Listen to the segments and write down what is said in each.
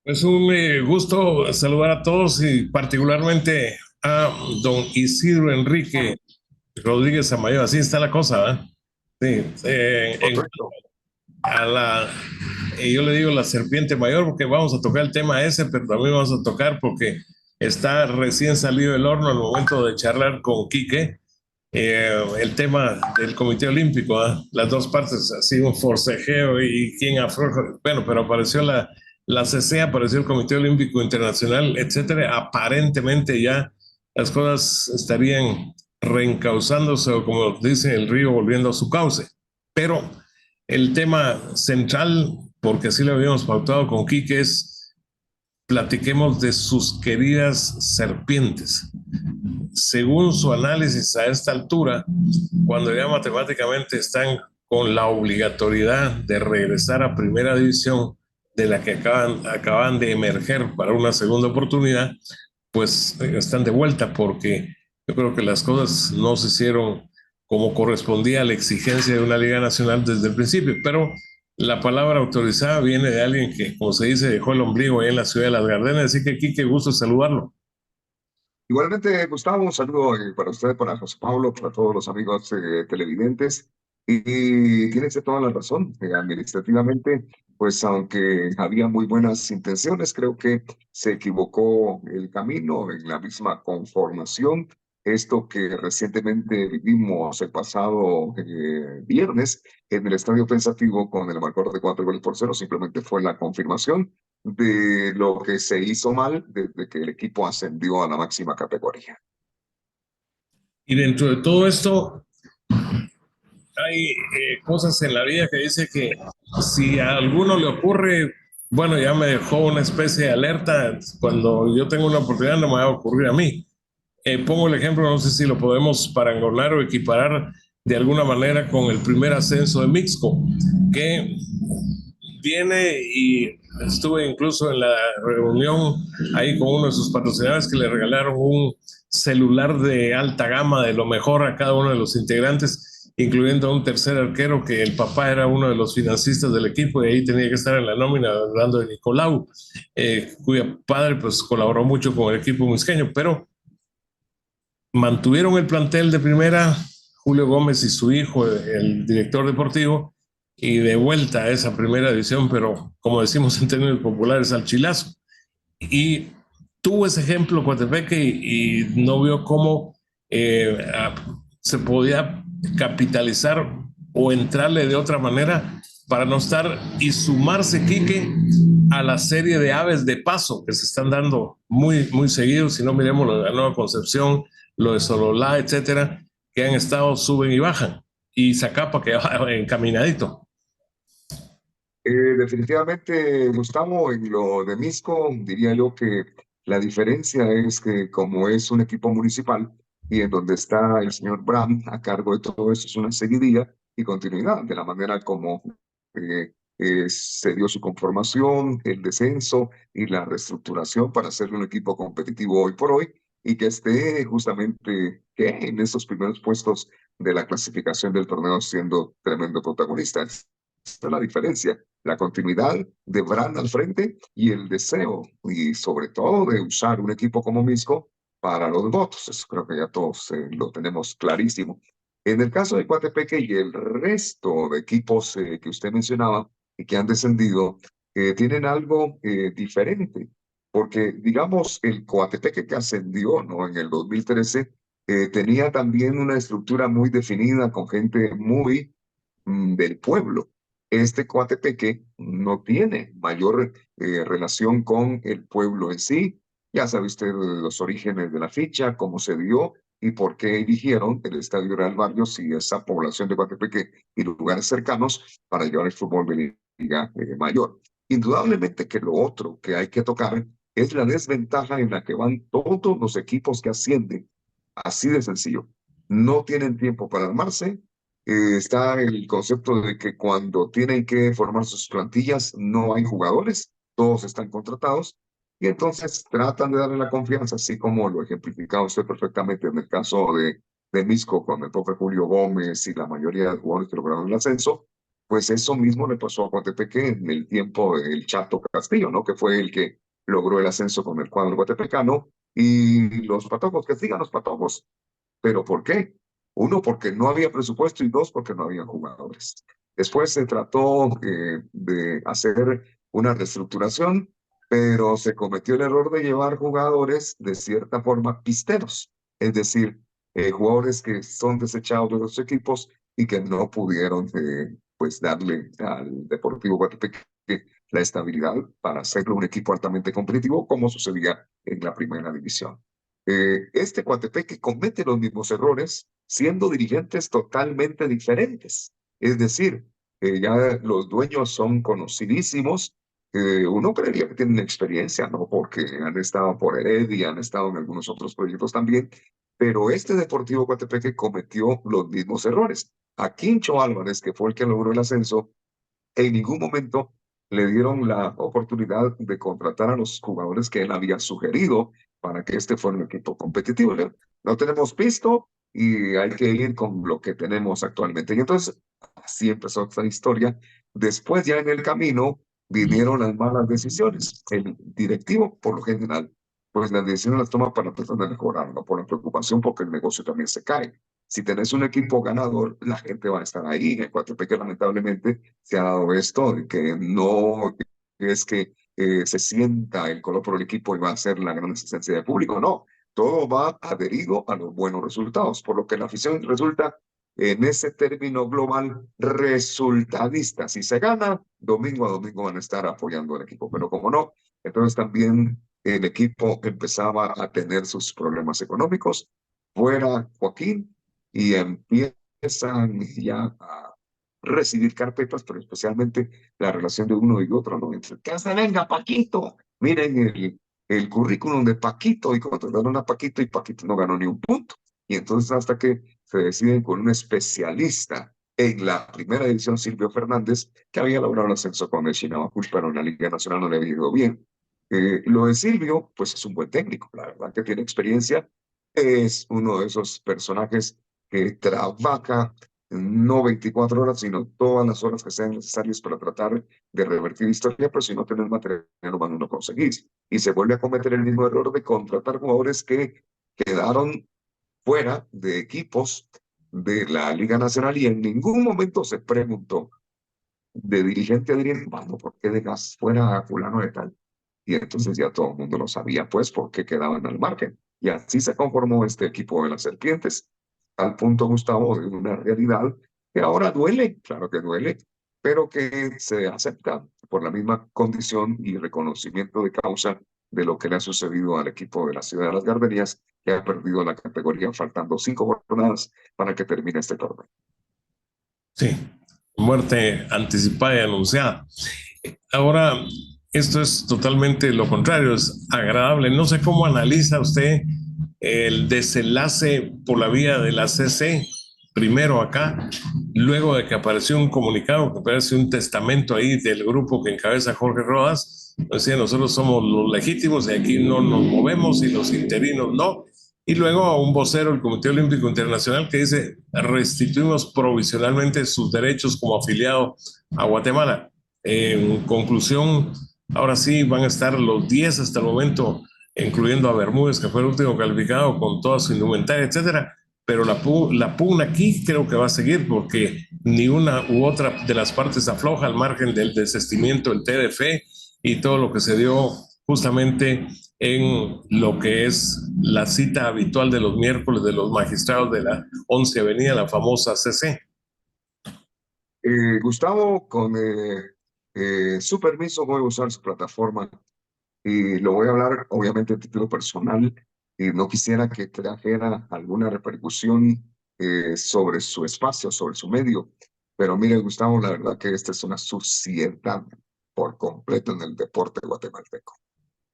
Es un gusto saludar a todos y particularmente a don Isidro Enrique Rodríguez Amayo. Así está la cosa, ¿verdad? Sí, Correcto. a la, yo le digo la serpiente mayor porque vamos a tocar el tema ese, pero también vamos a tocar porque está recién salido del horno al momento de charlar con Quique, el tema del Comité Olímpico, ¿ah? Las dos partes, así un forcejeo y quién afloja. Bueno, pero apareció la CC, apareció el Comité Olímpico Internacional, etcétera. Aparentemente ya las cosas estarían reencauzándose o como dice el río, volviendo a su cauce. Pero el tema central, porque así lo habíamos pautado con Quique, es platiquemos de sus queridas serpientes. Según su análisis a esta altura, cuando ya matemáticamente están con la obligatoriedad de regresar a primera división de la que acaban de emerger para una segunda oportunidad, pues están de vuelta porque yo creo que las cosas no se hicieron como correspondía a la exigencia de una liga nacional desde el principio, pero la palabra autorizada viene de alguien que, como se dice, dejó el ombligo ahí en la ciudad de Las Gardenas, así que aquí qué gusto saludarlo. Igualmente, Gustavo, un saludo para usted, para José Pablo, para todos los amigos televidentes. Y tienes toda la razón. Administrativamente, pues aunque había muy buenas intenciones, creo que se equivocó el camino en la misma conformación. Esto que recientemente vivimos el pasado viernes en el Estadio Pensativo con el marcador de 4 goles por 0, simplemente fue la confirmación de lo que se hizo mal desde que el equipo ascendió a la máxima categoría. Y dentro de todo esto, hay cosas en la vida que dice que si a alguno le ocurre, bueno, ya me dejó una especie de alerta, cuando yo tengo una oportunidad no me va a ocurrir a mí. Pongo el ejemplo, no sé si lo podemos parangonar o equiparar de alguna manera con el primer ascenso de Mixco, que viene y estuve incluso en la reunión ahí con uno de sus patrocinadores que le regalaron un celular de alta gama de lo mejor a cada uno de los integrantes, incluyendo a un tercer arquero que el papá era uno de los financistas del equipo y ahí tenía que estar en la nómina, hablando de Nicolau, cuyo padre pues colaboró mucho con el equipo musqueño, pero mantuvieron el plantel de primera, Julio Gómez y su hijo, el director deportivo, y de vuelta a esa primera división, pero como decimos en términos populares, al chilazo. Y tuvo ese ejemplo Coatepeque y no vio cómo se podía capitalizar o entrarle de otra manera para no estar y sumarse, Quique, a la serie de aves de paso que se están dando muy, muy seguido. Si no, miremos lo de la Nueva Concepción, lo de Sololá, etcétera, que han estado, suben y bajan. Y Zacapa que va encaminadito. Definitivamente, Gustavo, en lo de Misco, diría yo que la diferencia es que como es un equipo municipal y en donde está el señor Bram a cargo de todo eso, es una seguidilla y continuidad de la manera como se dio su conformación, el descenso y la reestructuración para hacerle un equipo competitivo hoy por hoy y que esté justamente que en estos primeros puestos de la clasificación del torneo siendo tremendo protagonista. Esta es la diferencia, la continuidad de Bran al frente y el deseo y sobre todo de usar un equipo como Misco para los votos. Eso creo que ya todos lo tenemos clarísimo. En el caso de Coatepeque y el resto de equipos que usted mencionaba y que han descendido, tienen algo diferente, porque digamos el Coatepeque que ascendió, ¿no?, en el 2013, tenía también una estructura muy definida con gente muy del pueblo. Este Coatepeque no tiene mayor relación con el pueblo en sí. Ya sabe usted los orígenes de la ficha, cómo se dio y por qué eligieron el Estadio Real Barrios y esa población de Coatepeque y lugares cercanos para llevar el fútbol de Liga Mayor. Indudablemente que lo otro que hay que tocar es la desventaja en la que van todos los equipos que ascienden. Así de sencillo. No tienen tiempo para armarse, está el concepto de que cuando tienen que formar sus plantillas no hay jugadores, todos están contratados y entonces tratan de darle la confianza, así como lo ejemplificaba usted perfectamente en el caso de Misco con el profe Julio Gómez y la mayoría de jugadores que lograron el ascenso, pues eso mismo le pasó a Guatepeque en el tiempo del Chato Castillo, ¿no? Que fue el que logró el ascenso con el cuadro guatepecano, y los patojos, que sigan los patojos. ¿Pero por qué? Uno, porque no había presupuesto, y dos, porque no había jugadores. Después se trató de hacer una reestructuración, pero se cometió el error de llevar jugadores de cierta forma pisteros, es decir, jugadores que son desechados de los equipos y que no pudieron pues darle al Deportivo Guatepeque la estabilidad para hacerlo un equipo altamente competitivo, como sucedía en la primera división. Este Coatepeque comete los mismos errores siendo dirigentes totalmente diferentes. Es decir, ya los dueños son conocidísimos. Uno creería que tienen experiencia, ¿no? Porque han estado por Heredia, han estado en algunos otros proyectos también. Pero este Deportivo Coatepeque cometió los mismos errores. A Quincho Álvarez, que fue el que logró el ascenso, en ningún momento le dieron la oportunidad de contratar a los jugadores que él había sugerido para que este fuera un equipo competitivo. No tenemos pisto y hay que ir con lo que tenemos actualmente. Y entonces así empezó esta historia. Después, ya en el camino, vinieron las malas decisiones. El directivo, por lo general, pues las decisiones las toma para tratar de mejorar, no por la preocupación, porque el negocio también se cae. Si tenés un equipo ganador, la gente va a estar ahí. En Coatepeque, lamentablemente, se ha dado esto, de que no es que se sienta el color por el equipo y va a ser la gran asistencia de público, no. Todo va adherido a los buenos resultados, por lo que la afición resulta, en ese término global, resultadista. Si se gana, domingo a domingo van a estar apoyando al equipo, pero como no, entonces también el equipo empezaba a tener sus problemas económicos. Fuera Joaquín, y empiezan ya a recibir carpetas, pero especialmente la relación de uno y otro, ¿no? Entre, que se venga Paquito, miren el currículum de Paquito, y contrataron a Paquito y Paquito no ganó ni un punto. Y entonces, hasta que se deciden con un especialista en la primera división, Silvio Fernández, que había logrado el ascenso con el Chinabajul, pero en la Liga Nacional no le había ido bien. Lo de Silvio, pues es un buen técnico, la verdad que tiene experiencia, es uno de esos personajes que trabaja no 24 horas, sino todas las horas que sean necesarias para tratar de revertir historia, pero si no tenés material humano no conseguís. Y se vuelve a cometer el mismo error de contratar jugadores que quedaron fuera de equipos de la Liga Nacional, y en ningún momento se preguntó de dirigente a dirigente, bueno, ¿por qué dejas fuera a fulano de tal? Y entonces ya todo el mundo lo sabía, pues, porque quedaban al margen. Y así se conformó este equipo de las Serpientes, al punto, Gustavo, de una realidad que ahora duele, claro que duele, pero que se acepta por la misma condición y reconocimiento de causa de lo que le ha sucedido al equipo de la Ciudad de las Gardenias, que ha perdido la categoría faltando 5 jornadas para que termine este torneo. Sí, muerte anticipada y anunciada. Ahora, esto es totalmente lo contrario, es agradable. No sé cómo analiza usted el desenlace por la vía de la CC, primero acá, luego de que apareció un comunicado, que aparece un testamento ahí del grupo que encabeza Jorge Rodas, decía, nosotros somos los legítimos y aquí no nos movemos y los interinos no. Y luego un vocero del Comité Olímpico Internacional que dice, restituimos provisionalmente sus derechos como afiliado a Guatemala. En conclusión, ahora sí van a estar los 10 hasta el momento, incluyendo a Bermúdez, que fue el último calificado con toda su indumentaria, etcétera. Pero la pugna aquí creo que va a seguir porque ni una u otra de las partes afloja al margen del desistimiento del TDF y todo lo que se dio justamente en lo que es la cita habitual de los miércoles de los magistrados de la 11 Avenida, la famosa CC. Gustavo, con su permiso, voy a usar su plataforma y lo voy a hablar obviamente a título personal, y no quisiera que trajera alguna repercusión sobre su espacio, sobre su medio. Pero mire, Gustavo, la verdad que esta es una suciedad por completo en el deporte guatemalteco.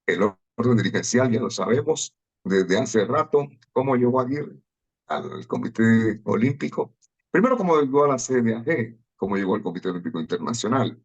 El orden dirigencial ya lo sabemos desde hace rato, cómo llegó Aguirre al Comité Olímpico. Primero, cómo llegó a la CDAG, cómo llegó al Comité Olímpico Internacional.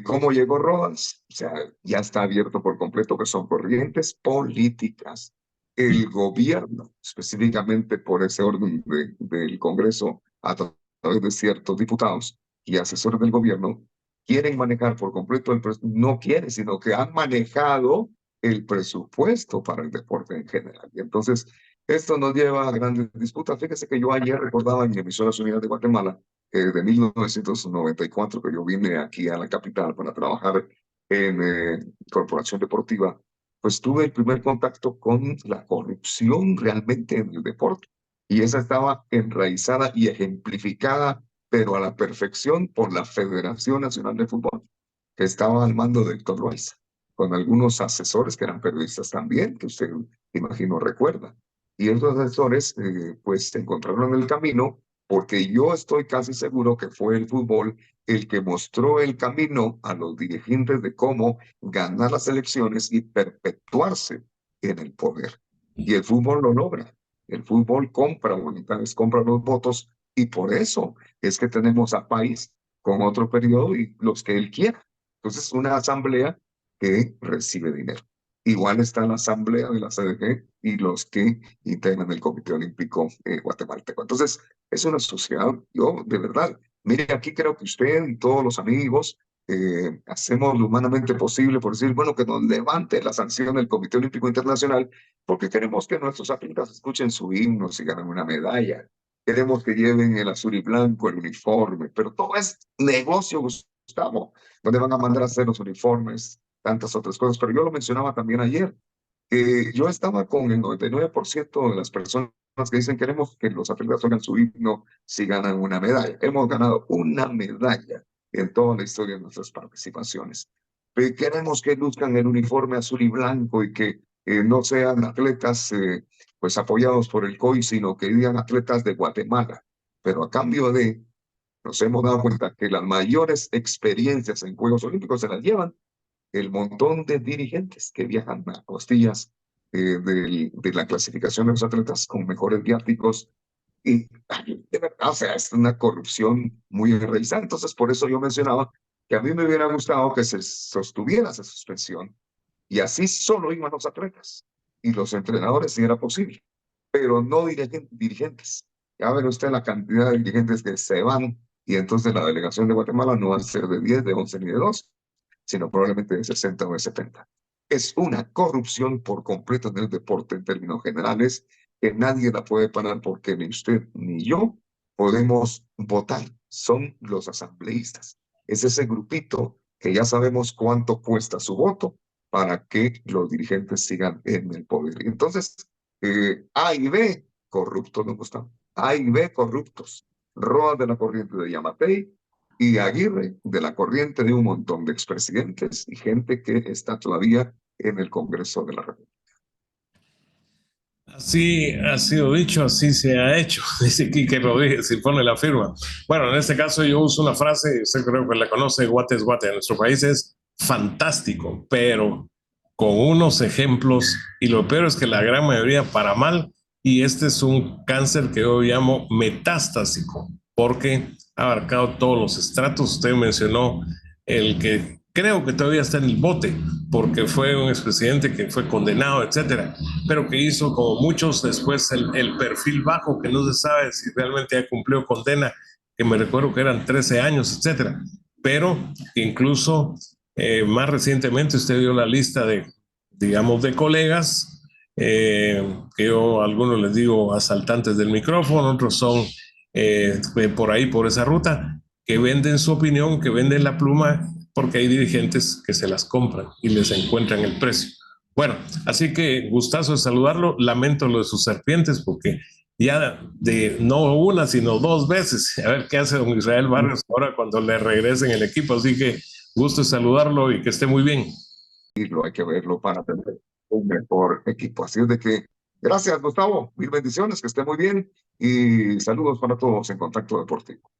¿Cómo llegó Rodas? O sea, ya está abierto por completo que son corrientes políticas. El gobierno, específicamente por ese orden del Congreso a través de ciertos diputados, y asesores del gobierno quieren manejar por completo no quieren, sino que han manejado el presupuesto para el deporte en general. Y entonces, esto nos lleva a grandes disputas. Fíjese que yo ayer recordaba en Emisoras Unidas de Guatemala, de 1994, que yo vine aquí a la capital para trabajar en Corporación Deportiva, pues tuve el primer contacto con la corrupción realmente en el deporte. Y esa estaba enraizada y ejemplificada, pero a la perfección, por la Federación Nacional de Fútbol, que estaba al mando de Héctor Loaiza, con algunos asesores que eran periodistas también, que usted, imagino, recuerda. Y esos asesores, pues, se encontraron en el camino, porque yo estoy casi seguro que fue el fútbol el que mostró el camino a los dirigentes de cómo ganar las elecciones y perpetuarse en el poder. Y el fútbol lo logra. El fútbol compra voluntades, compra los votos, y por eso es que tenemos a país con otro periodo y los que él quiera. Entonces, una asamblea que recibe dinero. Igual está la asamblea de la CDG y los que integran el Comité Olímpico Guatemalteco. Entonces, es una sociedad, yo de verdad, mire, aquí creo que usted y todos los amigos hacemos lo humanamente posible por decir, bueno, que nos levante la sanción del Comité Olímpico Internacional, porque queremos que nuestros atletas escuchen su himno y ganen una medalla. Queremos que lleven el azul y blanco, el uniforme, pero todo es negocio, Gustavo. ¿Dónde van a mandar a hacer los uniformes? Tantas otras cosas. Pero yo lo mencionaba también ayer, que yo estaba con el 99% de las personas que dicen queremos que los atletas hagan su himno si ganan una medalla. Hemos ganado una medalla en toda la historia de nuestras participaciones. Queremos que luzcan el uniforme azul y blanco y que no sean atletas pues apoyados por el COI, sino que digan atletas de Guatemala. Pero a cambio de, nos hemos dado cuenta que las mayores experiencias en Juegos Olímpicos se las llevan el montón de dirigentes que viajan a costillas de la clasificación de los atletas con mejores viáticos. Y de verdad, o sea, es una corrupción muy enraizada. Entonces, por eso yo mencionaba que a mí me hubiera gustado que se sostuviera esa suspensión y así solo iban los atletas y los entrenadores si era posible, pero no dirigentes. Ya ve usted la cantidad de dirigentes que se van, y entonces la delegación de Guatemala no va a ser de 10, de 11 ni de 12, sino probablemente de 60 o de 70. Es una corrupción por completo en el deporte en términos generales, que nadie la puede parar porque ni usted ni yo podemos votar. Son los asambleístas. Es ese grupito que ya sabemos cuánto cuesta su voto para que los dirigentes sigan en el poder. Entonces, A y B, corruptos no gustan. A y B, corruptos. Roa de la corriente de Yamatei y Aguirre de la corriente de un montón de expresidentes y gente que está todavía en el Congreso de la República. Así ha sido dicho, así se ha hecho, dice Quique Rodríguez y pone la firma. Bueno, en este caso yo uso una frase, usted creo que la conoce, guate es guate, en nuestro país es fantástico, pero con unos ejemplos, y lo peor es que la gran mayoría para mal, y este es un cáncer que yo llamo metastásico, porque ha abarcado todos los estratos. Usted mencionó el que creo que todavía está en el bote, porque fue un expresidente que fue condenado, etcétera, pero que hizo como muchos después el perfil bajo, que no se sabe si realmente ya cumplió condena, que me recuerdo que eran 13 años, etcétera. Pero incluso más recientemente usted dio la lista de, digamos, de colegas, que yo a algunos les digo asaltantes del micrófono, otros son por ahí, por esa ruta, que venden su opinión, que venden la pluma, porque hay dirigentes que se las compran y les encuentran el precio. Bueno, así que gustazo de saludarlo. Lamento lo de sus serpientes, porque ya de no una, sino dos veces. A ver qué hace don Israel Barrios ahora cuando le regresen el equipo. Así que gusto de saludarlo y que esté muy bien. Y lo hay que verlo para tener un mejor equipo. Así es de que, gracias, Gustavo. Mil bendiciones, que esté muy bien y saludos para todos en Contacto Deportivo.